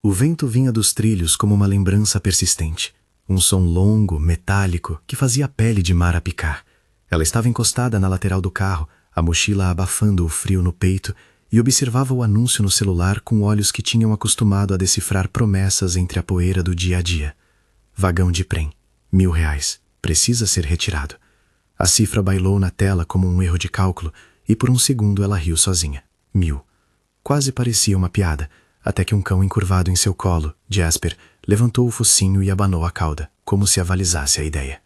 O vento vinha dos trilhos como uma lembrança persistente. Um som longo, metálico, que fazia a pele de Mara picar. Ela estava encostada na lateral do carro, a mochila abafando o frio no peito, e observava o anúncio no celular com olhos que tinham acostumado a decifrar promessas entre a poeira do dia a dia. Vagão de Prem, R$1.000, precisa ser retirado. A cifra bailou na tela como um erro de cálculo, e por um segundo ela riu sozinha. 1.000. Quase parecia uma piada, até que um cão encurvado em seu colo, Jasper, levantou o focinho e abanou a cauda, como se avalizasse a ideia.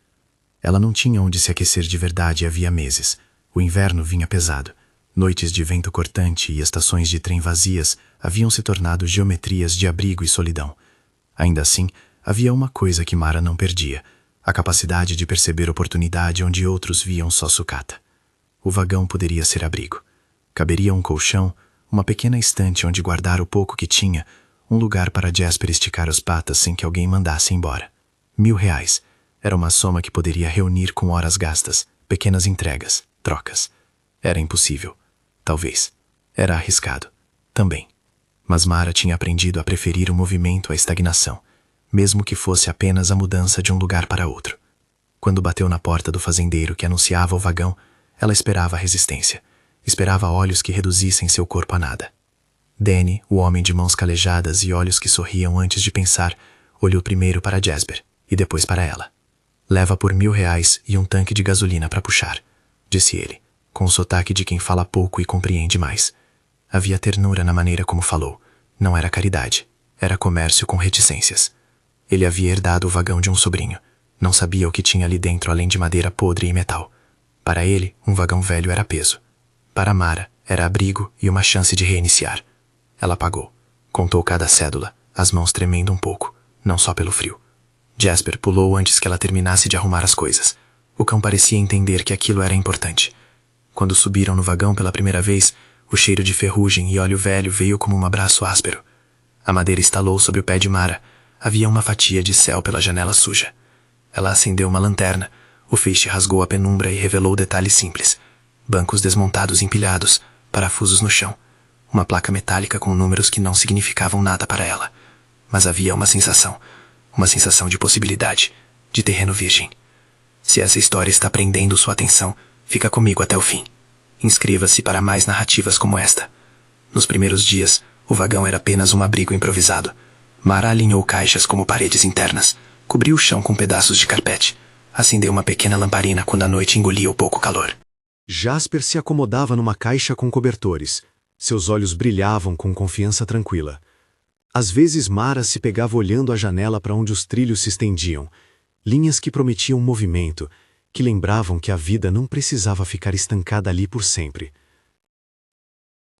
Ela não tinha onde se aquecer de verdade havia meses. O inverno vinha pesado. Noites de vento cortante e estações de trem vazias haviam se tornado geometrias de abrigo e solidão. Ainda assim, havia uma coisa que Mara não perdia: a capacidade de perceber oportunidade onde outros viam só sucata. O vagão poderia ser abrigo. Caberia um colchão, uma pequena estante onde guardar o pouco que tinha, um lugar para Jasper esticar as patas sem que alguém mandasse embora. R$1.000. Era uma soma que poderia reunir com horas gastas, pequenas entregas, trocas. Era impossível. Talvez. Era arriscado. Também. Mas Mara tinha aprendido a preferir o movimento à estagnação, mesmo que fosse apenas a mudança de um lugar para outro. Quando bateu na porta do fazendeiro que anunciava o vagão, ela esperava a resistência. Esperava olhos que reduzissem seu corpo a nada. Danny, o homem de mãos calejadas e olhos que sorriam antes de pensar, olhou primeiro para Jasper e depois para ela. Leva por R$1.000 e um tanque de gasolina para puxar, disse ele, com o sotaque de quem fala pouco e compreende mais. Havia ternura na maneira como falou. Não era caridade, era comércio com reticências. Ele havia herdado o vagão de um sobrinho. Não sabia o que tinha ali dentro além de madeira podre e metal. Para ele, um vagão velho era peso. Para Mara, era abrigo e uma chance de reiniciar. Ela pagou. Contou cada cédula, as mãos tremendo um pouco, não só pelo frio. Jasper pulou antes que ela terminasse de arrumar as coisas. O cão parecia entender que aquilo era importante. Quando subiram no vagão pela primeira vez, o cheiro de ferrugem e óleo velho veio como um abraço áspero. A madeira estalou sobre o pé de Mara. Havia uma fatia de céu pela janela suja. Ela acendeu uma lanterna. O feixe rasgou a penumbra e revelou detalhes simples. Bancos desmontados e empilhados, parafusos no chão. Uma placa metálica com números que não significavam nada para ela. Mas havia uma sensação de possibilidade, de terreno virgem. Se essa história está prendendo sua atenção, fica comigo até o fim. Inscreva-se para mais narrativas como esta. Nos primeiros dias, o vagão era apenas um abrigo improvisado. Mara alinhou caixas como paredes internas, cobriu o chão com pedaços de carpete, acendeu uma pequena lamparina quando a noite engolia o pouco calor. Jasper se acomodava numa caixa com cobertores. Seus olhos brilhavam com confiança tranquila. Às vezes Mara se pegava olhando a janela para onde os trilhos se estendiam, linhas que prometiam movimento, que lembravam que a vida não precisava ficar estancada ali por sempre.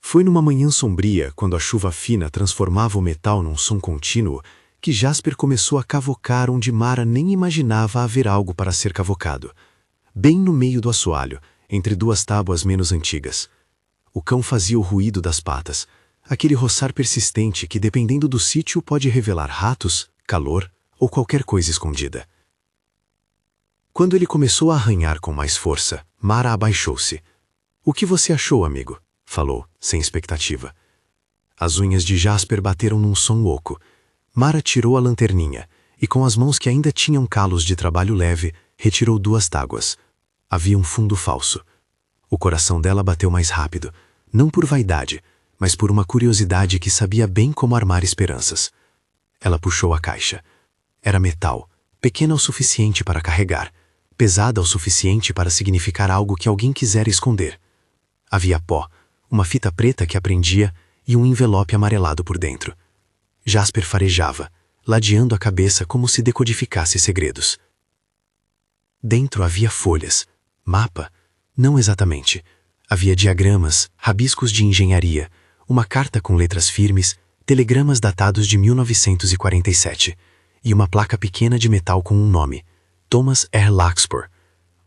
Foi numa manhã sombria, quando a chuva fina transformava o metal num som contínuo, que Jasper começou a cavocar onde Mara nem imaginava haver algo para ser cavocado. Bem no meio do assoalho, entre duas tábuas menos antigas. O cão fazia o ruído das patas, aquele roçar persistente que, dependendo do sítio, pode revelar ratos, calor ou qualquer coisa escondida. Quando ele começou a arranhar com mais força, Mara abaixou-se. "O que você achou, amigo?" falou, sem expectativa. As unhas de Jasper bateram num som oco. Mara tirou a lanterninha e, com as mãos que ainda tinham calos de trabalho leve, retirou 2 táguas. Havia um fundo falso. O coração dela bateu mais rápido, não por vaidade, mas por uma curiosidade que sabia bem como armar esperanças. Ela puxou a caixa. Era metal, pequena o suficiente para carregar, pesada o suficiente para significar algo que alguém quisera esconder. Havia pó, uma fita preta que prendia e um envelope amarelado por dentro. Jasper farejava, ladeando a cabeça como se decodificasse segredos. Dentro havia folhas, mapa, não exatamente. Havia diagramas, rabiscos de engenharia, uma carta com letras firmes, telegramas datados de 1947 e uma placa pequena de metal com um nome, Thomas R. Larkspur,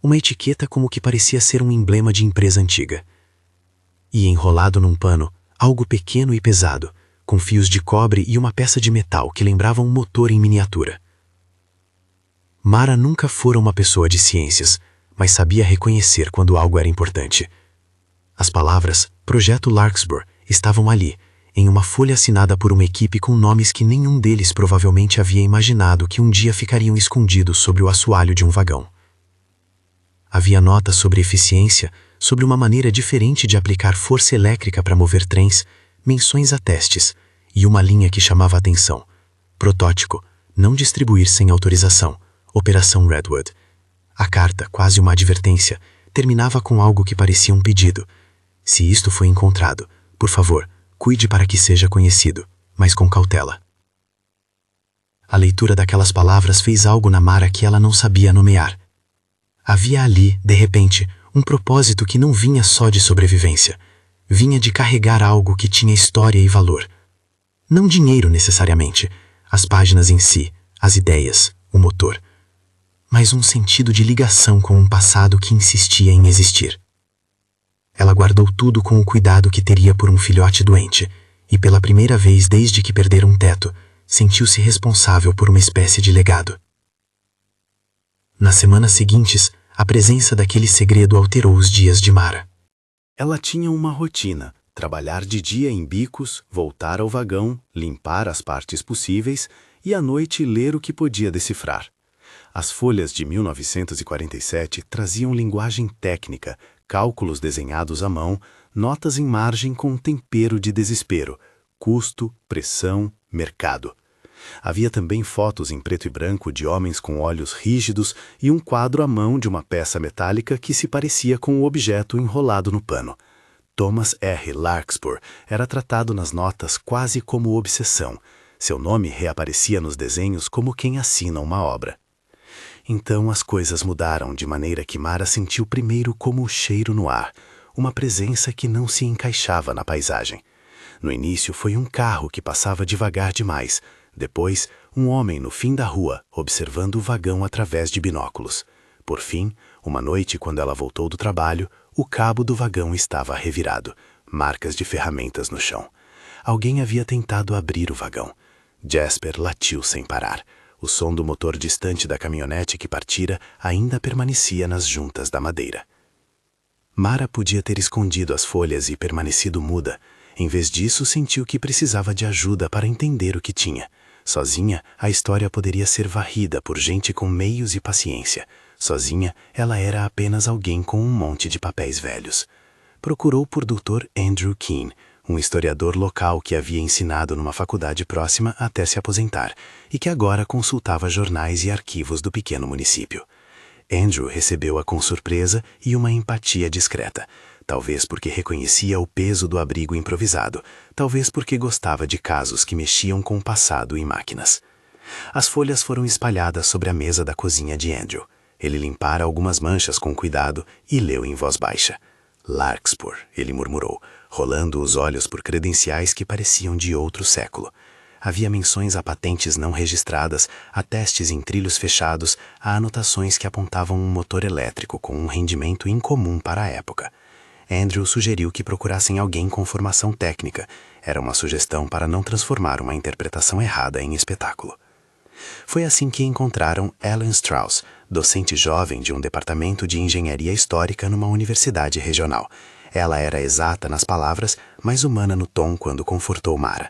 uma etiqueta como que parecia ser um emblema de empresa antiga. E enrolado num pano, algo pequeno e pesado, com fios de cobre e uma peça de metal que lembrava um motor em miniatura. Mara nunca fora uma pessoa de ciências, mas sabia reconhecer quando algo era importante. As palavras Projeto Larkspur estavam ali, em uma folha assinada por uma equipe com nomes que nenhum deles provavelmente havia imaginado que um dia ficariam escondidos sobre o assoalho de um vagão. Havia notas sobre eficiência, sobre uma maneira diferente de aplicar força elétrica para mover trens, menções a testes, e uma linha que chamava a atenção. Protótipo, não distribuir sem autorização, Operação Redwood. A carta, quase uma advertência, terminava com algo que parecia um pedido. Se isto foi encontrado, por favor, cuide para que seja conhecido, mas com cautela. A leitura daquelas palavras fez algo na Mara que ela não sabia nomear. Havia ali, de repente, um propósito que não vinha só de sobrevivência. Vinha de carregar algo que tinha história e valor. Não dinheiro necessariamente, as páginas em si, as ideias, o motor. Mas um sentido de ligação com um passado que insistia em existir. Ela guardou tudo com o cuidado que teria por um filhote doente, e pela primeira vez desde que perdera um teto, sentiu-se responsável por uma espécie de legado. Nas semanas seguintes, a presença daquele segredo alterou os dias de Mara. Ela tinha uma rotina: trabalhar de dia em bicos, voltar ao vagão, limpar as partes possíveis e à noite ler o que podia decifrar. As folhas de 1947 traziam linguagem técnica, cálculos desenhados à mão, notas em margem com um tempero de desespero, custo, pressão, mercado. Havia também fotos em preto e branco de homens com olhos rígidos e um quadro à mão de uma peça metálica que se parecia com o objeto enrolado no pano. Thomas R. Larkspur era tratado nas notas quase como obsessão. Seu nome reaparecia nos desenhos como quem assina uma obra. Então as coisas mudaram de maneira que Mara sentiu primeiro como o cheiro no ar, uma presença que não se encaixava na paisagem. No início foi um carro que passava devagar demais, depois um homem no fim da rua, observando o vagão através de binóculos. Por fim, uma noite quando ela voltou do trabalho, o cabo do vagão estava revirado, marcas de ferramentas no chão. Alguém havia tentado abrir o vagão. Jasper latiu sem parar. O som do motor distante da caminhonete que partira ainda permanecia nas juntas da madeira. Mara podia ter escondido as folhas e permanecido muda. Em vez disso, sentiu que precisava de ajuda para entender o que tinha. Sozinha, a história poderia ser varrida por gente com meios e paciência. Sozinha, ela era apenas alguém com um monte de papéis velhos. Procurou por Dr. Andrew Keene, um historiador local que havia ensinado numa faculdade próxima até se aposentar e que agora consultava jornais e arquivos do pequeno município. Andrew recebeu-a com surpresa e uma empatia discreta, talvez porque reconhecia o peso do abrigo improvisado, talvez porque gostava de casos que mexiam com o passado e máquinas. As folhas foram espalhadas sobre a mesa da cozinha de Andrew. Ele limpara algumas manchas com cuidado e leu em voz baixa. Larkspur, ele murmurou, rolando os olhos por credenciais que pareciam de outro século. Havia menções a patentes não registradas, a testes em trilhos fechados, a anotações que apontavam um motor elétrico com um rendimento incomum para a época. Andrew sugeriu que procurassem alguém com formação técnica. Era uma sugestão para não transformar uma interpretação errada em espetáculo. Foi assim que encontraram Ellen Strauss, docente jovem de um departamento de engenharia histórica numa universidade regional. Ela era exata nas palavras, mas humana no tom quando confortou Mara.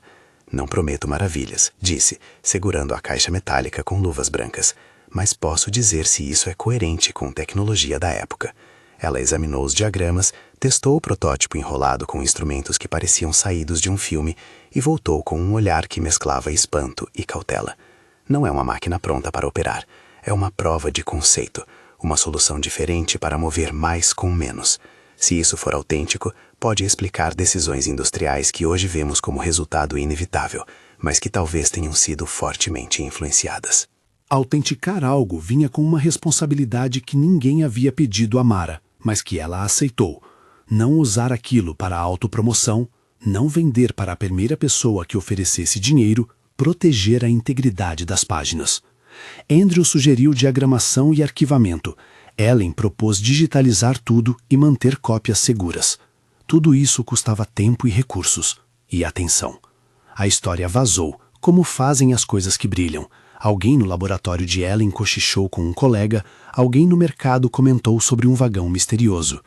Não prometo maravilhas, disse, segurando a caixa metálica com luvas brancas, mas posso dizer se isso é coerente com tecnologia da época. Ela examinou os diagramas, testou o protótipo enrolado com instrumentos que pareciam saídos de um filme e voltou com um olhar que mesclava espanto e cautela. Não é uma máquina pronta para operar. É uma prova de conceito, uma solução diferente para mover mais com menos. Se isso for autêntico, pode explicar decisões industriais que hoje vemos como resultado inevitável, mas que talvez tenham sido fortemente influenciadas. Autenticar algo vinha com uma responsabilidade que ninguém havia pedido a Mara, mas que ela aceitou. Não usar aquilo para autopromoção, não vender para a primeira pessoa que oferecesse dinheiro, proteger a integridade das páginas. Andrew sugeriu diagramação e arquivamento. Ellen propôs digitalizar tudo e manter cópias seguras. Tudo isso custava tempo e recursos. E atenção. A história vazou, como fazem as coisas que brilham. Alguém no laboratório de Ellen cochichou com um colega, alguém no mercado comentou sobre um vagão misterioso.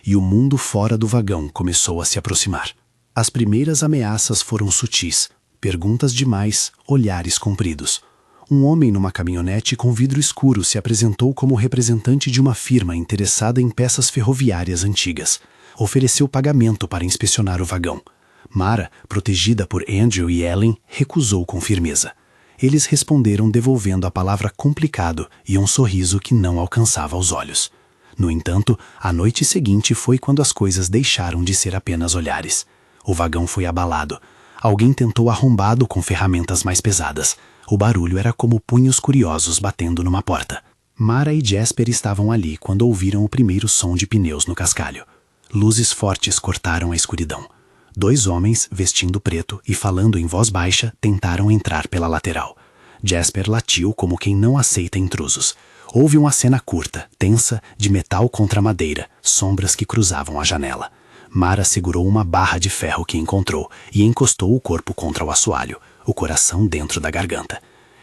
E o mundo fora do vagão começou a se aproximar. As primeiras ameaças foram sutis, perguntas demais, olhares compridos. Um homem numa caminhonete com vidro escuro se apresentou como representante de uma firma interessada em peças ferroviárias antigas. Ofereceu pagamento para inspecionar o vagão. Mara, protegida por Andrew e Ellen, recusou com firmeza. Eles responderam devolvendo a palavra complicado e um sorriso que não alcançava os olhos. No entanto, a noite seguinte foi quando as coisas deixaram de ser apenas olhares. O vagão foi abalado. Alguém tentou arrombá-lo com ferramentas mais pesadas. O barulho era como punhos curiosos batendo numa porta. Mara e Jasper estavam ali quando ouviram o primeiro som de pneus no cascalho. Luzes fortes cortaram a escuridão. 2 homens, vestindo preto e falando em voz baixa, tentaram entrar pela lateral. Jasper latiu como quem não aceita intrusos. Houve uma cena curta, tensa, de metal contra madeira, sombras que cruzavam a janela. Mara segurou uma barra de ferro que encontrou e encostou o corpo contra o assoalho, o coração dentro da garganta.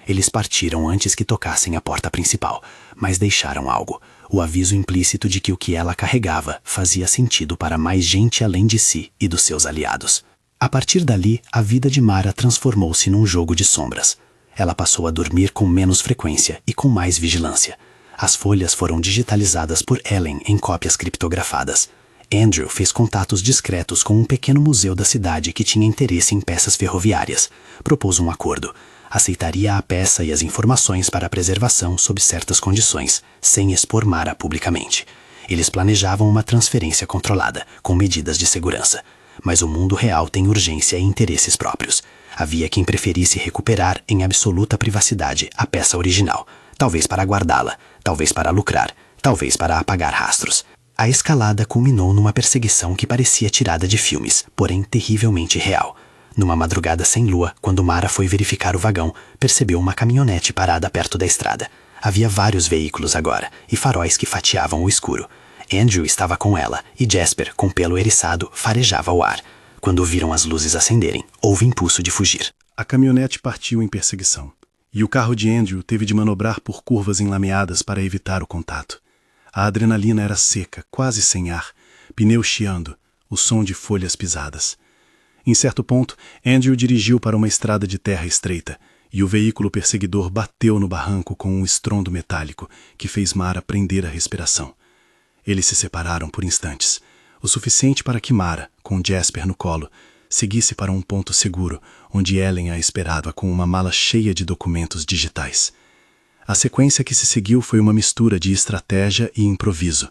Eles partiram antes que tocassem a porta principal, mas deixaram algo. O aviso implícito de que o que ela carregava fazia sentido para mais gente além de si e dos seus aliados. A partir dali, a vida de Mara transformou-se num jogo de sombras. Ela passou a dormir com menos frequência e com mais vigilância. As folhas foram digitalizadas por Ellen em cópias criptografadas. Andrew fez contatos discretos com um pequeno museu da cidade que tinha interesse em peças ferroviárias. Propôs um acordo. Aceitaria a peça e as informações para a preservação sob certas condições, sem expor Mara publicamente. Eles planejavam uma transferência controlada, com medidas de segurança. Mas o mundo real tem urgência e interesses próprios. Havia quem preferisse recuperar em absoluta privacidade a peça original, talvez para guardá-la, talvez para lucrar, talvez para apagar rastros. A escalada culminou numa perseguição que parecia tirada de filmes, porém terrivelmente real. Numa madrugada sem lua, quando Mara foi verificar o vagão, percebeu uma caminhonete parada perto da estrada. Havia vários veículos agora, e faróis que fatiavam o escuro. Andrew estava com ela, e Jasper, com pelo eriçado, farejava o ar. Quando viram as luzes acenderem, houve impulso de fugir. A caminhonete partiu em perseguição, e o carro de Andrew teve de manobrar por curvas enlameadas para evitar o contato. A adrenalina era seca, quase sem ar, pneus chiando, o som de folhas pisadas. Em certo ponto, Andrew dirigiu para uma estrada de terra estreita, e o veículo perseguidor bateu no barranco com um estrondo metálico que fez Mara prender a respiração. Eles se separaram por instantes, o suficiente para que Mara, com Jasper no colo, seguisse para um ponto seguro, onde Ellen a esperava com uma mala cheia de documentos digitais. A sequência que se seguiu foi uma mistura de estratégia e improviso.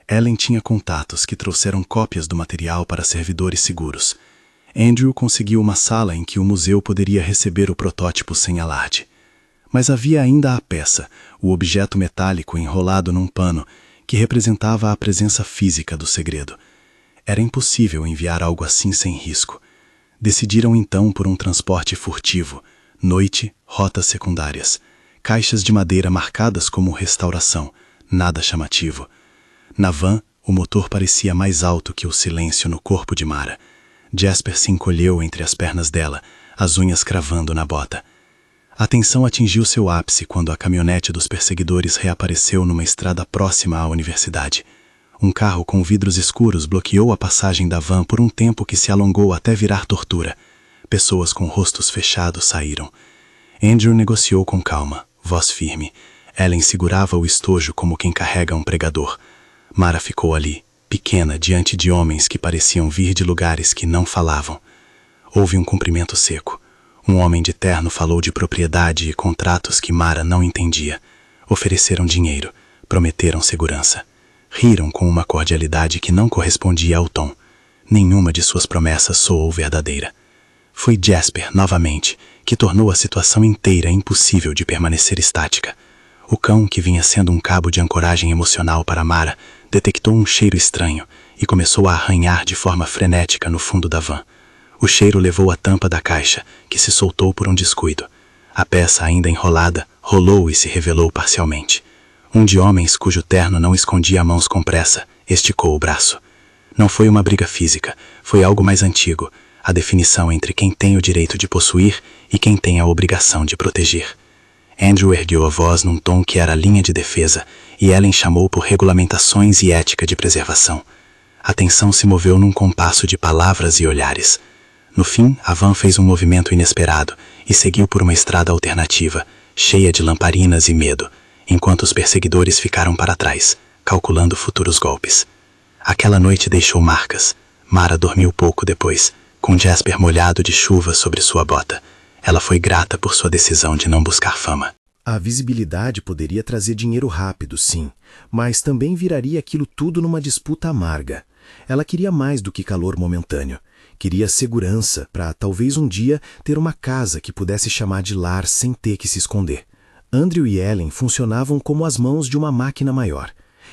Ellen tinha contatos que trouxeram cópias do material para servidores seguros. Andrew conseguiu uma sala em que o museu poderia receber o protótipo sem alarde. Mas havia ainda a peça, o objeto metálico enrolado num pano, que representava a presença física do segredo. Era impossível enviar algo assim sem risco. Decidiram então por um transporte furtivo, noite, rotas secundárias, caixas de madeira marcadas como restauração, nada chamativo. Na van, o motor parecia mais alto que o silêncio no corpo de Mara. Jasper se encolheu entre as pernas dela, as unhas cravando na bota. A tensão atingiu seu ápice quando a caminhonete dos perseguidores reapareceu numa estrada próxima à universidade. Um carro com vidros escuros bloqueou a passagem da van por um tempo que se alongou até virar tortura. Pessoas com rostos fechados saíram. Andrew negociou com calma, voz firme. Ellen segurava o estojo como quem carrega um pregador. Mara ficou ali, pequena diante de homens que pareciam vir de lugares que não falavam. Houve um cumprimento seco. Um homem de terno falou de propriedade e contratos que Mara não entendia. Ofereceram dinheiro, prometeram segurança. Riram com uma cordialidade que não correspondia ao tom. Nenhuma de suas promessas soou verdadeira. Foi Jasper, novamente, que tornou a situação inteira impossível de permanecer estática. O cão, que vinha sendo um cabo de ancoragem emocional para Mara, detectou um cheiro estranho e começou a arranhar de forma frenética no fundo da van. O cheiro levou a tampa da caixa, que se soltou por um descuido. A peça, ainda enrolada, rolou e se revelou parcialmente. Um de homens cujo terno não escondia mãos com pressa, esticou o braço. Não foi uma briga física, foi algo mais antigo, a definição entre quem tem o direito de possuir e quem tem a obrigação de proteger. Andrew ergueu a voz num tom que era linha de defesa, e Ellen chamou por regulamentações e ética de preservação. A tensão se moveu num compasso de palavras e olhares. No fim, a van fez um movimento inesperado e seguiu por uma estrada alternativa, cheia de lamparinas e medo, enquanto os perseguidores ficaram para trás, calculando futuros golpes. Aquela noite deixou marcas. Mara dormiu pouco depois, com Jasper molhado de chuva sobre sua bota. Ela foi grata por sua decisão de não buscar fama. A visibilidade poderia trazer dinheiro rápido, sim, mas também viraria aquilo tudo numa disputa amarga. Ela queria mais do que calor momentâneo. Queria segurança para, talvez um dia, ter uma casa que pudesse chamar de lar sem ter que se esconder. Andrew e Ellen funcionavam como as mãos de uma máquina maior.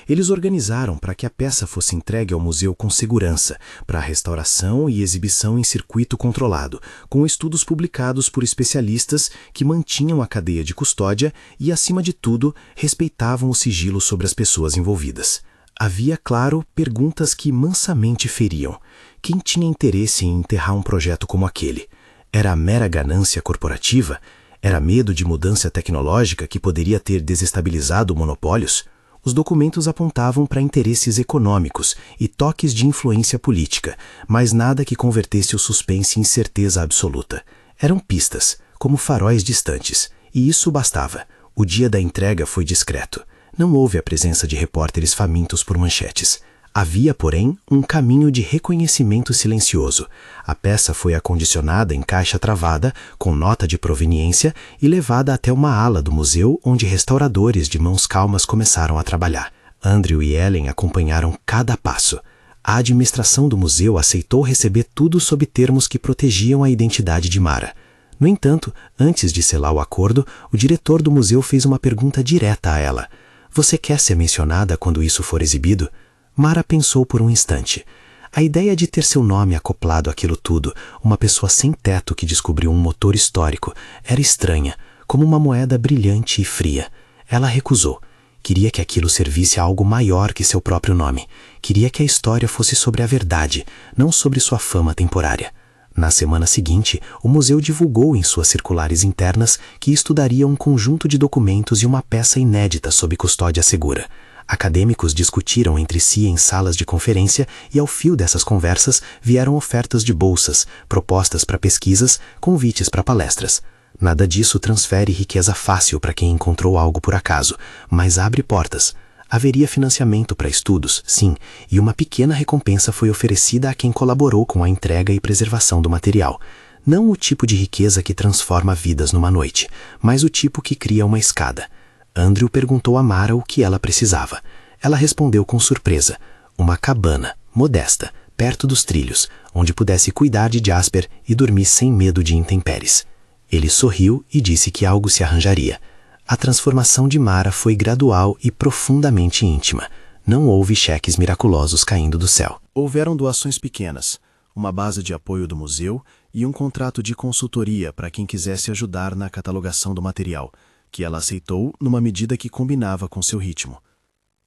Eles organizaram para que a peça fosse entregue ao museu com segurança, para restauração e exibição em circuito controlado, com estudos publicados por especialistas que mantinham a cadeia de custódia e, acima de tudo, respeitavam o sigilo sobre as pessoas envolvidas. Havia, claro, perguntas que mansamente feriam. Quem tinha interesse em enterrar um projeto como aquele? Era a mera ganância corporativa? Era medo de mudança tecnológica que poderia ter desestabilizado monopólios? Os documentos apontavam para interesses econômicos e toques de influência política, mas nada que convertesse o suspense em certeza absoluta. Eram pistas, como faróis distantes, e isso bastava. O dia da entrega foi discreto. Não houve a presença de repórteres famintos por manchetes. Havia, porém, um caminho de reconhecimento silencioso. A peça foi acondicionada em caixa travada, com nota de proveniência, e levada até uma ala do museu onde restauradores de mãos calmas começaram a trabalhar. Andrew e Ellen acompanharam cada passo. A administração do museu aceitou receber tudo sob termos que protegiam a identidade de Mara. No entanto, antes de selar o acordo, o diretor do museu fez uma pergunta direta a ela. Você quer ser mencionada quando isso for exibido? Mara pensou por um instante. A ideia de ter seu nome acoplado àquilo tudo, uma pessoa sem teto que descobriu um motor histórico, era estranha, como uma moeda brilhante e fria. Ela recusou. Queria que aquilo servisse a algo maior que seu próprio nome. Queria que a história fosse sobre a verdade, não sobre sua fama temporária. Na semana seguinte, o museu divulgou em suas circulares internas que estudaria um conjunto de documentos e uma peça inédita sob custódia segura. Acadêmicos discutiram entre si em salas de conferência e, ao fio dessas conversas, vieram ofertas de bolsas, propostas para pesquisas, convites para palestras. Nada disso transfere riqueza fácil para quem encontrou algo por acaso, mas abre portas. Haveria financiamento para estudos, sim, e uma pequena recompensa foi oferecida a quem colaborou com a entrega e preservação do material. Não o tipo de riqueza que transforma vidas numa noite, mas o tipo que cria uma escada. Andrew perguntou a Mara o que ela precisava. Ela respondeu com surpresa. Uma cabana, modesta, perto dos trilhos, onde pudesse cuidar de Jasper e dormir sem medo de intempéries. Ele sorriu e disse que algo se arranjaria. A transformação de Mara foi gradual e profundamente íntima. Não houve cheques miraculosos caindo do céu. Houveram doações pequenas, uma base de apoio do museu e um contrato de consultoria para quem quisesse ajudar na catalogação do material, que ela aceitou numa medida que combinava com seu ritmo.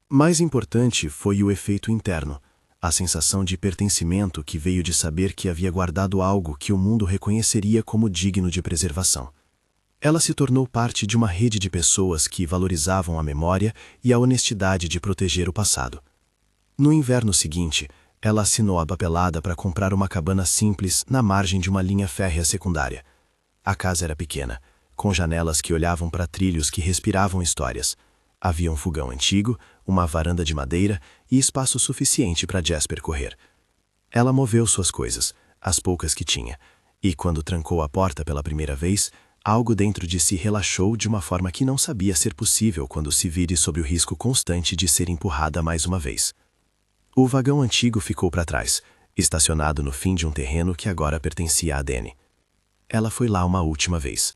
Mais importante foi o efeito interno, a sensação de pertencimento que veio de saber que havia guardado algo que o mundo reconheceria como digno de preservação. Ela se tornou parte de uma rede de pessoas que valorizavam a memória e a honestidade de proteger o passado. No inverno seguinte, ela assinou a papelada para comprar uma cabana simples na margem de uma linha férrea secundária. A casa era pequena, com janelas que olhavam para trilhos que respiravam histórias. Havia um fogão antigo, uma varanda de madeira e espaço suficiente para Jasper correr. Ela moveu suas coisas, as poucas que tinha, e quando trancou a porta pela primeira vez, algo dentro de si relaxou de uma forma que não sabia ser possível quando se vire sob o risco constante de ser empurrada mais uma vez. O vagão antigo ficou para trás, estacionado no fim de um terreno que agora pertencia a Danny. Ela foi lá uma última vez.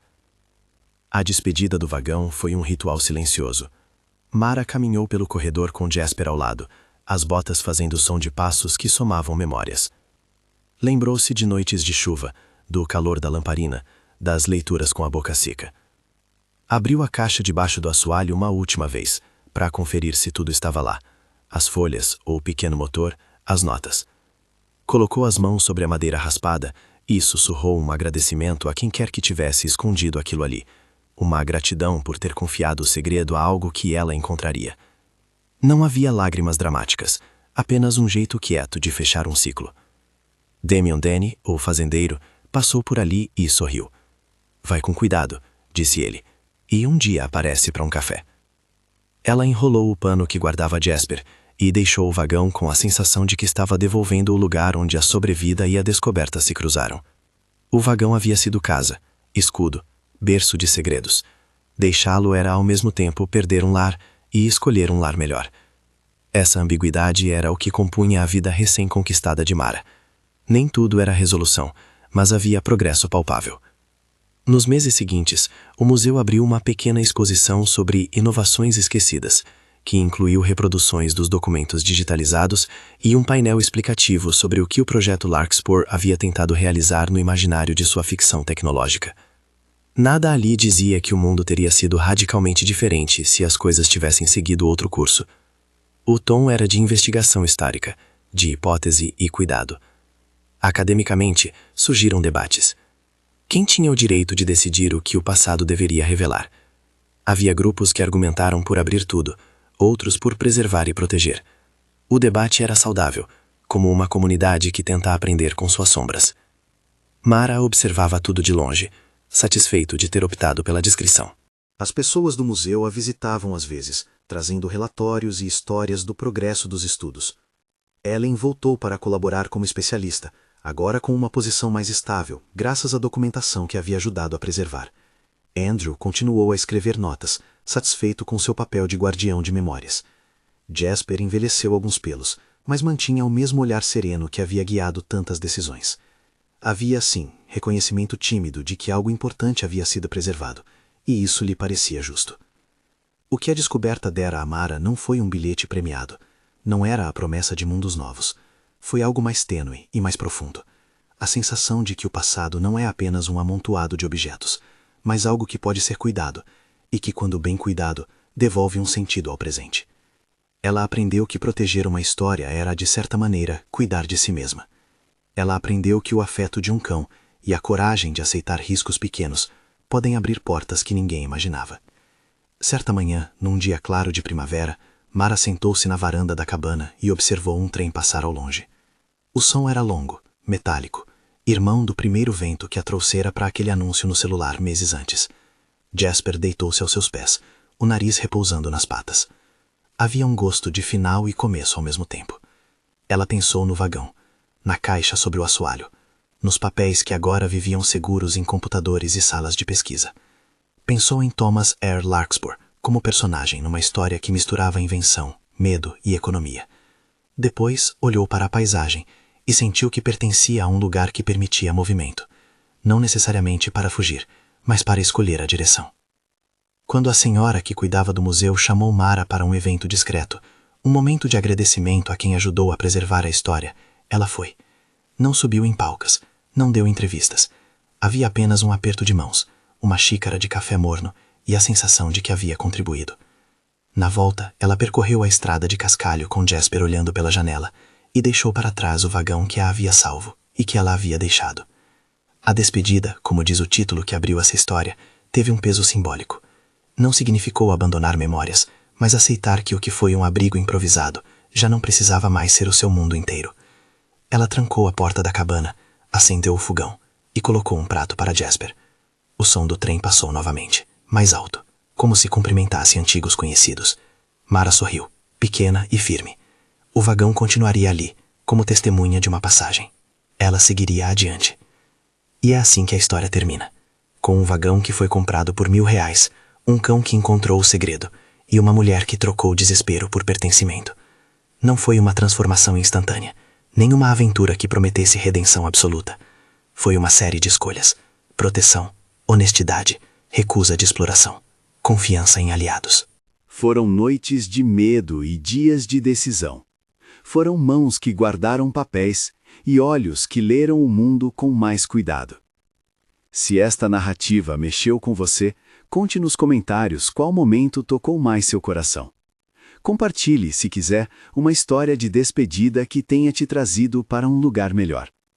A despedida do vagão foi um ritual silencioso. Mara caminhou pelo corredor com Jasper ao lado, as botas fazendo som de passos que somavam memórias. Lembrou-se de noites de chuva, do calor da lamparina, das leituras com a boca seca. Abriu a caixa debaixo do assoalho uma última vez, para conferir se tudo estava lá. As folhas, o pequeno motor, as notas. Colocou as mãos sobre a madeira raspada e sussurrou um agradecimento a quem quer que tivesse escondido aquilo ali. Uma gratidão por ter confiado o segredo a algo que ela encontraria. Não havia lágrimas dramáticas, apenas um jeito quieto de fechar um ciclo. Damian Danny, o fazendeiro, passou por ali e sorriu. Vai com cuidado, disse ele, e um dia aparece para um café. Ela enrolou o pano que guardava Jasper e deixou o vagão com a sensação de que estava devolvendo o lugar onde a sobrevida e a descoberta se cruzaram. O vagão havia sido casa, escudo, berço de segredos. Deixá-lo era ao mesmo tempo perder um lar e escolher um lar melhor. Essa ambiguidade era o que compunha a vida recém-conquistada de Mara. Nem tudo era resolução, mas havia progresso palpável. Nos meses seguintes, o museu abriu uma pequena exposição sobre inovações esquecidas, que incluiu reproduções dos documentos digitalizados e um painel explicativo sobre o que o projeto Larkspur havia tentado realizar no imaginário de sua ficção tecnológica. Nada ali dizia que o mundo teria sido radicalmente diferente se as coisas tivessem seguido outro curso. O tom era de investigação histórica, de hipótese e cuidado. Academicamente, surgiram debates. Quem tinha o direito de decidir o que o passado deveria revelar? Havia grupos que argumentaram por abrir tudo, outros por preservar e proteger. O debate era saudável, como uma comunidade que tenta aprender com suas sombras. Mara observava tudo de longe, satisfeito de ter optado pela discrição. As pessoas do museu a visitavam às vezes, trazendo relatórios e histórias do progresso dos estudos. Ellen voltou para colaborar como especialista, agora com uma posição mais estável, graças à documentação que havia ajudado a preservar. Andrew continuou a escrever notas, satisfeito com seu papel de guardião de memórias. Jasper envelheceu alguns pelos, mas mantinha o mesmo olhar sereno que havia guiado tantas decisões. Havia, sim, reconhecimento tímido de que algo importante havia sido preservado, e isso lhe parecia justo. O que a descoberta dera a Mara não foi um bilhete premiado, não era a promessa de mundos novos. Foi algo mais tênue e mais profundo. A sensação de que o passado não é apenas um amontoado de objetos, mas algo que pode ser cuidado, e que, quando bem cuidado, devolve um sentido ao presente. Ela aprendeu que proteger uma história era, de certa maneira, cuidar de si mesma. Ela aprendeu que o afeto de um cão e a coragem de aceitar riscos pequenos podem abrir portas que ninguém imaginava. Certa manhã, num dia claro de primavera, Mara sentou-se na varanda da cabana e observou um trem passar ao longe. O som era longo, metálico, irmão do primeiro vento que a trouxera para aquele anúncio no celular meses antes. Jasper deitou-se aos seus pés, o nariz repousando nas patas. Havia um gosto de final e começo ao mesmo tempo. Ela pensou no vagão, na caixa sobre o assoalho, nos papéis que agora viviam seguros em computadores e salas de pesquisa. Pensou em Thomas R. Larkspur como personagem numa história que misturava invenção, medo e economia. Depois olhou para a paisagem e sentiu que pertencia a um lugar que permitia movimento, não necessariamente para fugir, mas para escolher a direção. Quando a senhora que cuidava do museu chamou Mara para um evento discreto, um momento de agradecimento a quem ajudou a preservar a história, ela foi. Não subiu em palcas, não deu entrevistas. Havia apenas um aperto de mãos, uma xícara de café morno e a sensação de que havia contribuído. Na volta, ela percorreu a estrada de cascalho com Jasper olhando pela janela e deixou para trás o vagão que a havia salvo e que ela havia deixado. A despedida, como diz o título que abriu essa história, teve um peso simbólico. Não significou abandonar memórias, mas aceitar que o que foi um abrigo improvisado já não precisava mais ser o seu mundo inteiro. Ela trancou a porta da cabana, acendeu o fogão e colocou um prato para Jasper. O som do trem passou novamente, mais alto, como se cumprimentasse antigos conhecidos. Mara sorriu, pequena e firme. O vagão continuaria ali, como testemunha de uma passagem. Ela seguiria adiante. E é assim que a história termina. Com um vagão que foi comprado por R$1.000, um cão que encontrou o segredo e uma mulher que trocou o desespero por pertencimento. Não foi uma transformação instantânea, nem uma aventura que prometesse redenção absoluta. Foi uma série de escolhas: proteção, honestidade, recusa de exploração, confiança em aliados. Foram noites de medo e dias de decisão. Foram mãos que guardaram papéis e olhos que leram o mundo com mais cuidado. Se esta narrativa mexeu com você, conte nos comentários qual momento tocou mais seu coração. Compartilhe, se quiser, uma história de despedida que tenha te trazido para um lugar melhor.